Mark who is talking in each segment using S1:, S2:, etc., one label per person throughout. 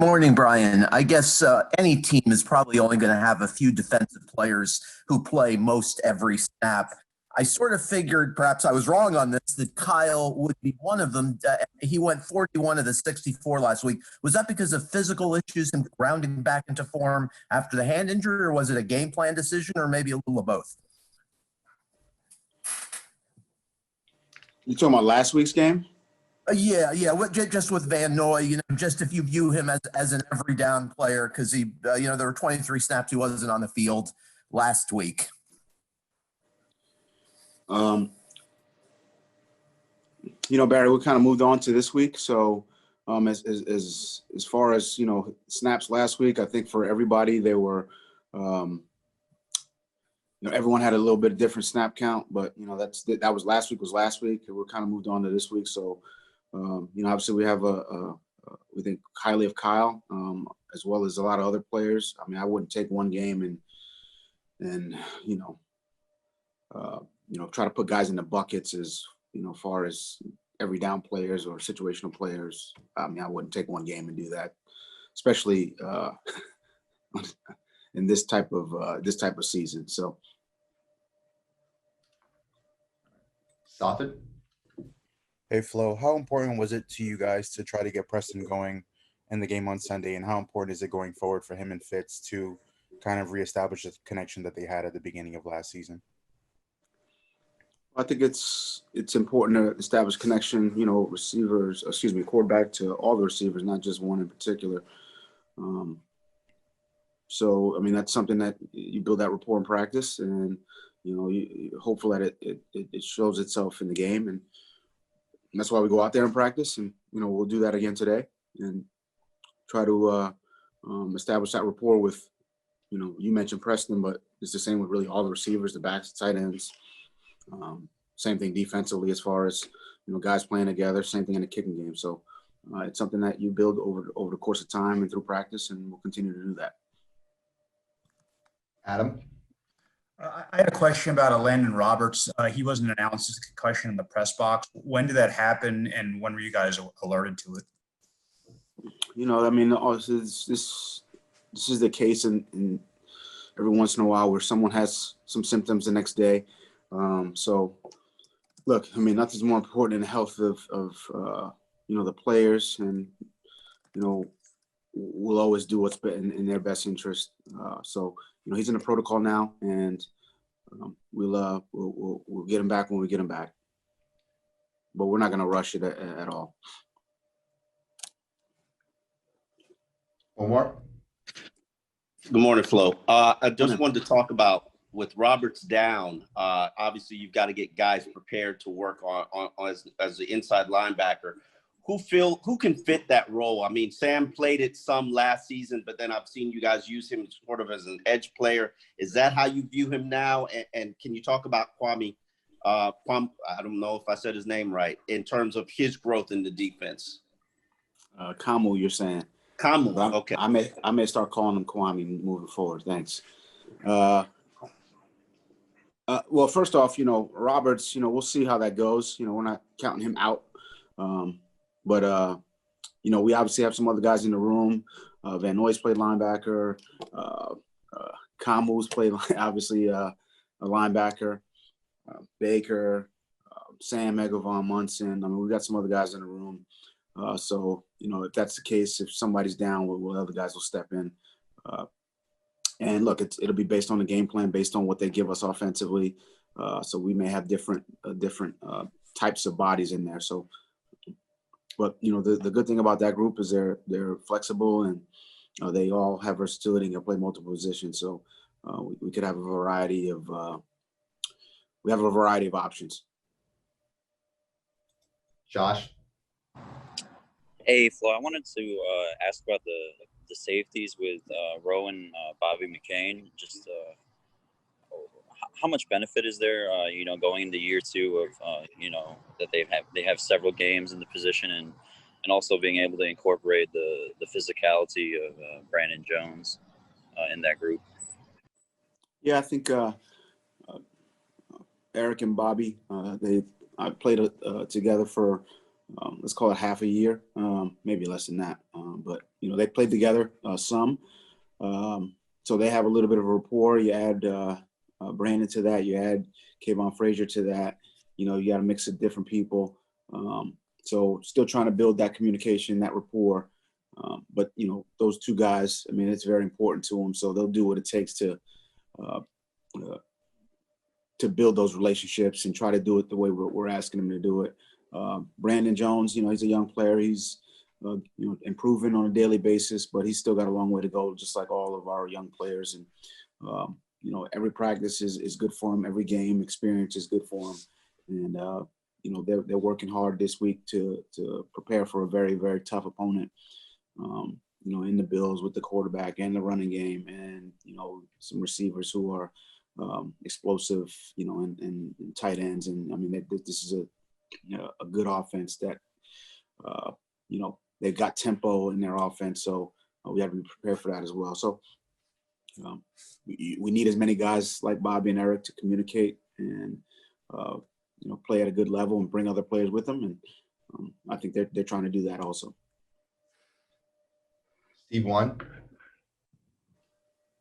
S1: Morning, Brian. I guess any team is probably only going to have a few defensive players who play most every snap. I sort of figured, perhaps I was wrong on this, that Kyle would be one of them. He went 41 of the 64 last week. Was that because of physical issues and grounding back into form after the hand injury, or was it a game plan decision, or maybe a little of both?
S2: You talking about last week's game?
S1: Yeah. Just with Van Noy, just if you view him as an every down player, because there were 23 snaps he wasn't on the field last week.
S2: Um, Barry, we kind of moved on to this week. So, as far as snaps last week, I think for everybody they were, everyone had a little bit of different snap count, but that was last week. We're kind of moved on to this week. So. Obviously we have we think highly of Kyle, as well as a lot of other players. I mean, I wouldn't take one game and try to put guys in the buckets as far as every down players or situational players. I mean, I wouldn't take one game and do that, especially in this type of season. So,
S3: Soffit?
S4: Hey Flo, how important was it to you guys to try to get Preston going in the game on Sunday, and how important is it going forward for him and Fitz to kind of reestablish the connection that they had at the beginning of last season?
S2: I think it's important to establish connection, quarterback to all the receivers, not just one in particular. So, I mean, that's something that you build that rapport in practice, and you hopeful that it shows itself in the game. And that's why we go out there and practice, and we'll do that again today and try to establish that rapport with, you mentioned Preston, but it's the same with really all the receivers, the backs, the tight ends. Same thing defensively as far as guys playing together. Same thing in the kicking game. So it's something that you build over the course of time and through practice, and we'll continue to do that.
S3: Adam?
S5: I had a question about Landon Roberts. He wasn't announced as a concussion in the press box. When did that happen, and when were you guys alerted to it?
S2: I mean, this is the case in every once in a while where someone has some symptoms the next day. So, look, I mean, nothing's more important than the health of the players, and we'll always do what's in their best interest. So, he's in the protocol now, and we'll get him back when we get him back. But we're not going to rush it at all.
S3: One more.
S6: Good morning, Flo. I just wanted to talk about with Roberts down. Obviously, you've got to get guys prepared to work on as the inside linebacker. Who can fit that role? I mean, Sam played it some last season, but then I've seen you guys use him sort of as an edge player. Is that how you view him now? And can you talk about Kwame? I don't know if I said his name right, in terms of his growth in the defense.
S2: Kamu, you're saying?
S6: Kamu, okay.
S2: I may start calling him Kwame moving forward. Thanks. Well, first off, Roberts, we'll see how that goes. We're not counting him out. But we obviously have some other guys in the room. Van Noy's played linebacker. Kamu's played, obviously, a linebacker. Baker, Sam Megavon Munson. I mean, we've got some other guys in the room. So, if that's the case, if somebody's down, other guys will step in. And look, it'll be based on the game plan, based on what they give us offensively. So we may have different types of bodies in there. So, but the good thing about that group is they're flexible, and they all have versatility and can play multiple positions. So we could have a variety of options.
S3: Josh?
S7: Hey, Flo, I wanted to ask about the safeties with Rowan, Bobby McCain. Just how much benefit is there, going into year two of, that they have several games in the position, and also being able to incorporate the physicality of Brandon Jones in that group?
S2: Yeah, I think Eric and Bobby, they played together for let's call it half a year, maybe less than that. But they played together some. So they have a little bit of a rapport. You add Brandon to that. You add Kayvon Frazier to that. You got a mix of different people. So still trying to build that communication, that rapport. But, those two guys, it's very important to them. So they'll do what it takes to build those relationships and try to do it the way we're asking them to do it. Brandon Jones, he's a young player. He's, improving on a daily basis, but he's still got a long way to go, just like all of our young players. And, every practice is good for him. Every game experience is good for him. And, they're working hard this week to prepare for a very, very tough opponent, in the Bills with the quarterback and the running game and, some receivers who are explosive, and tight ends. And this is a good offense that, they've got tempo in their offense. So we have to be prepared for that as well. So we need as many guys like Bobby and Eric to communicate and, play at a good level and bring other players with them. And I think they're trying to do that also.
S3: Steve One.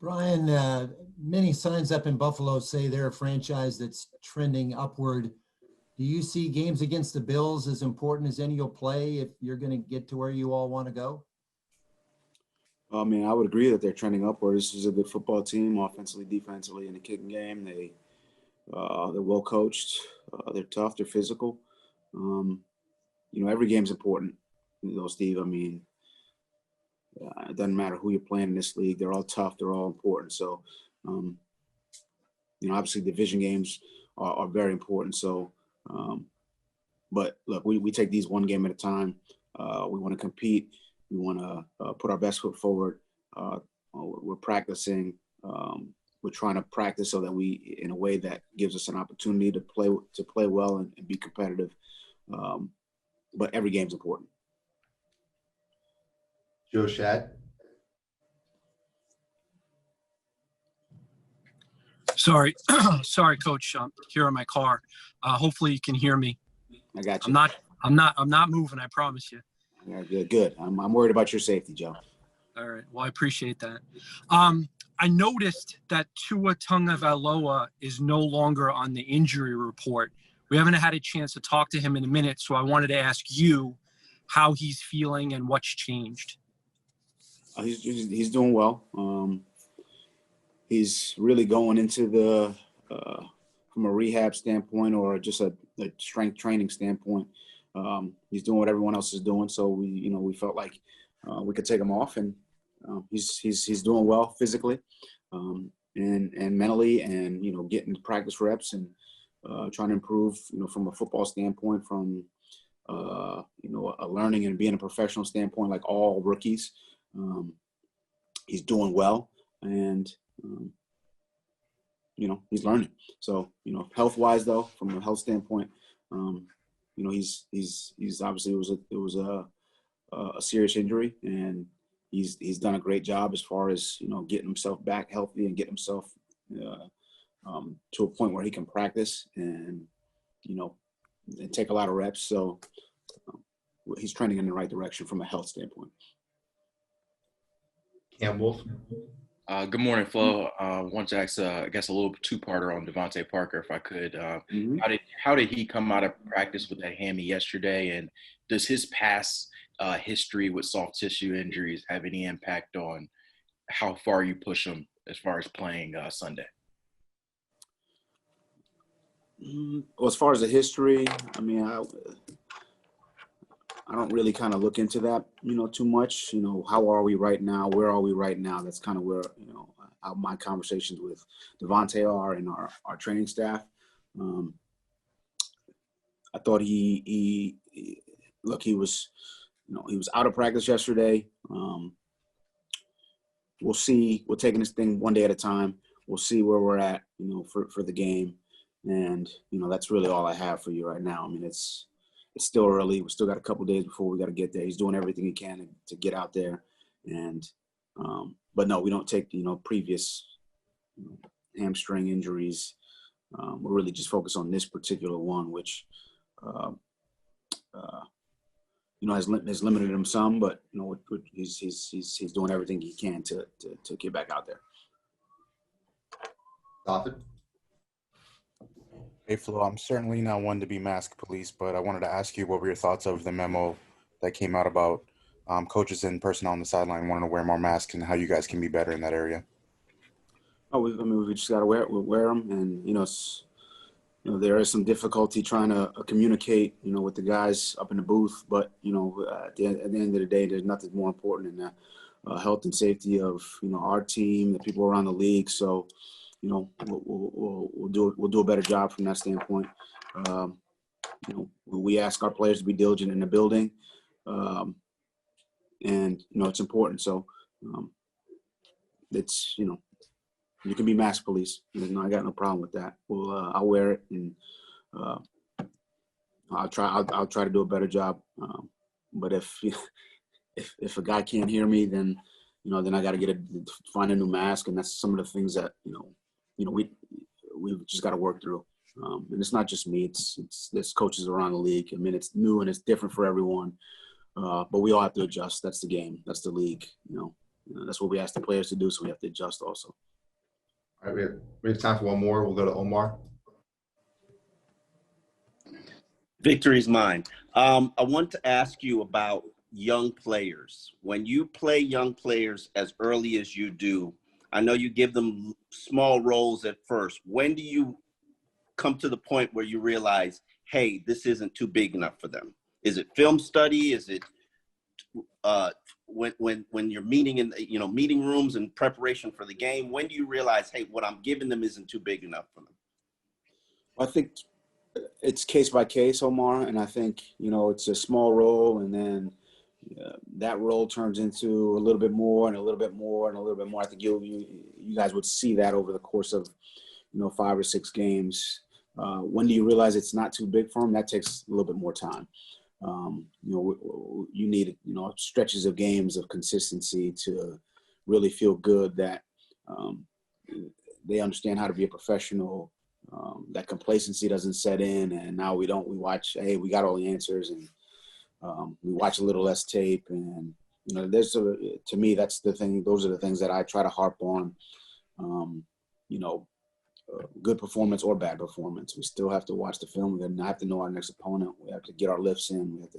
S8: Brian, many signs up in Buffalo say they're a franchise that's trending upward. Do you see games against the Bills as important as any you'll play if you're going to get to where you all want to go?
S2: I would agree that they're trending upward. This is a good football team, offensively, defensively, in the kicking game. They're well coached. They're tough. They're physical. Every game's important. Steve. It doesn't matter who you're playing in this league. They're all tough. They're all important. So, obviously division games are very important. So, but look, we take these one game at a time. We want to compete. We want to put our best foot forward. We're practicing. We're trying to practice so that we, in a way that gives us an opportunity to play well and be competitive. But every game's important.
S3: Joe Shad.
S9: Sorry, Coach. I'm here in my car. Hopefully you can hear me.
S2: I got you.
S9: I'm not moving. I promise you.
S2: Yeah, good. I'm worried about your safety, Joe.
S9: All right. Well, I appreciate that. I noticed that Tua Tagovailoa is no longer on the injury report. We haven't had a chance to talk to him in a minute, so I wanted to ask you how he's feeling and what's changed.
S2: He's doing well. He's really going into the from a rehab standpoint or just a strength training standpoint. He's doing what everyone else is doing, so we felt like we could take him off, and he's doing well physically and mentally, and getting practice reps and trying to improve, from a football standpoint, from a learning and being a professional standpoint, like all rookies. He's doing well, and he's learning. So health-wise, though, from a health standpoint, he's obviously it was a serious injury, and he's done a great job as far as getting himself back healthy and getting himself to a point where he can practice and and take a lot of reps. So he's trending in the right direction from a health standpoint.
S3: Campbell.
S10: Good morning, Flo. Want to ask, I guess, a little two-parter on Devante Parker, if I could. How did he come out of practice with that hammy yesterday, and does his past history with soft tissue injuries have any impact on how far you push him as far as playing Sunday?
S2: Well, as far as the history, I don't really kind of look into that, too much. How are we right now? Where are we right now? That's kind of where, how my conversations with Devante are and our training staff. I thought he was, he was out of practice yesterday. We'll see. We're taking this thing one day at a time. We'll see where we're at, for the game. And, that's really all I have for you right now. It's still early. We still got a couple days before we got to get there. He's doing everything he can to get out there. And, but no, we don't take, previous hamstring injuries. We're really just focused on this particular one, which, has limited him some, but he's doing everything he can to get back out there.
S3: Soffit?
S4: Hey, Flo, I'm certainly not one to be mask police, but I wanted to ask you what were your thoughts of the memo that came out about coaches and personnel on the sideline wanting to wear more masks and how you guys can be better in that area?
S2: Oh, we just got to wear them, and there is some difficulty trying to communicate, with the guys up in the booth, but at the end of the day, there's nothing more important than the health and safety of our team, the people around the league. So, we'll do a better job from that standpoint. We ask our players to be diligent in the building, and it's important. So, it's you can be mask police. I got no problem with that. I'll wear it, and I'll try to do a better job. But if a guy can't hear me, then then I got to find a new mask, and that's some of the things that we've just got to work through. And it's not just me; there's coaches around the league. I mean, it's new and it's different for everyone, but we all have to adjust. That's the game. That's the league. That's what we ask the players to do, so we have to adjust also.
S3: All right, we have time for one more. We'll go to Omar.
S6: Victory's mine. I want to ask you about young players. When you play young players as early as you do, I know you give them small roles at first. When do you come to the point where you realize, hey, this isn't too big enough for them? Is it film study? Is it when you're meeting in meeting rooms in preparation for the game? When do you realize, hey, what I'm giving them isn't too big enough for them?
S2: I think it's case by case, Omar, and I think it's a small role, and then that role turns into a little bit more and a little bit more and a little bit more. I think you guys would see that over the course of 5 or 6 games. When do you realize it's not too big for them? That takes a little bit more time. You need stretches of games of consistency to really feel good that they understand how to be a professional, that complacency doesn't set in, and now we watch, hey, we got all the answers, and we watch a little less tape, and to me, that's the thing. Those are the things that I try to harp on. Good performance or bad performance, we still have to watch the film. We have to know our next opponent. We have to get our lifts in. We have to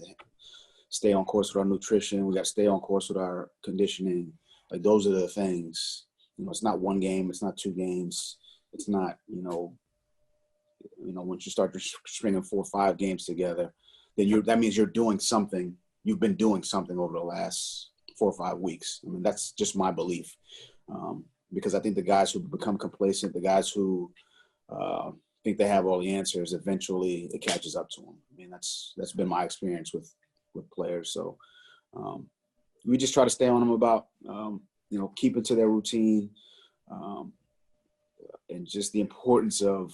S2: stay on course with our nutrition. We got to stay on course with our conditioning. Like, those are the things. It's not one game. It's not 2 games. It's not, once you start stringing 4 or 5 games together, then that means you're doing something. You've been doing something over the last 4 or 5 weeks. I mean, that's just my belief. Because I think the guys who become complacent, the guys who think they have all the answers, eventually it catches up to them. I mean, that's been my experience with players. So we just try to stay on them about, keeping to their routine, and just the importance of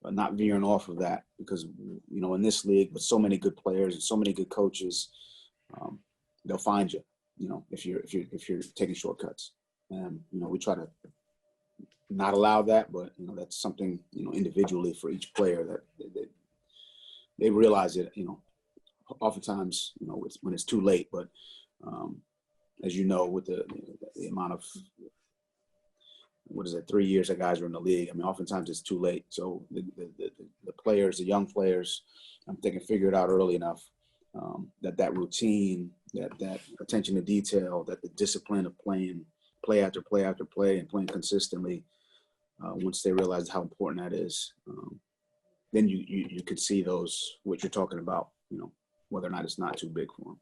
S2: not veering off of that. Because, in this league with so many good players and so many good coaches, they'll find you, if you're taking shortcuts. And, we try to not allow that, but, that's something, individually for each player that they realize it, oftentimes, when it's too late. But as with the amount of, 3 years that guys are in the league, I mean, oftentimes it's too late. So the players, the young players, I'm thinking, figure it out early enough, that routine, that attention to detail, that the discipline of playing play after play after play and playing consistently, once they realize how important that is, then you could see what you're talking about, whether or not it's not too big for them.